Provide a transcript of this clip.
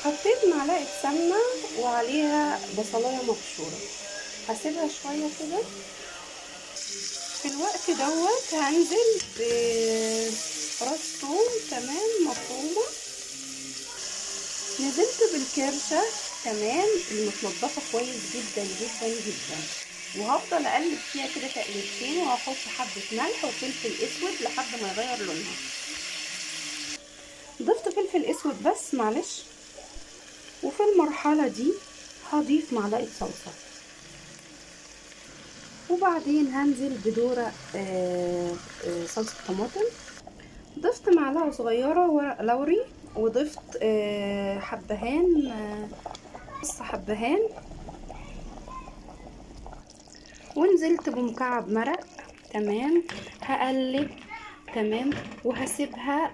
حطيت معلقة سمنة وعليها بصلاية مبشورة، هسيبها شوية كده. في الوقت دوت هنزل براس ثوم تمام مفرومة، نزلت بالكرشة كمان المتنضفة كويس جدا جدا جدا، وهفضل اقلب فيها كده تقليبتين، وهحط حبة ملح وفلفل اسود لحد ما يغير لونها. ضفت فلفل اسود بس معلش. وفي المرحلة دي هضيف معلقة صلصة، وبعدين هنزل بدورة صلصة طماطم. ضفت معلقة صغيرة ورق لوري، وضفت حبهان، قص حبهان، ونزلت بمكعب مرق. تمام، هقلب تمام وهسيبها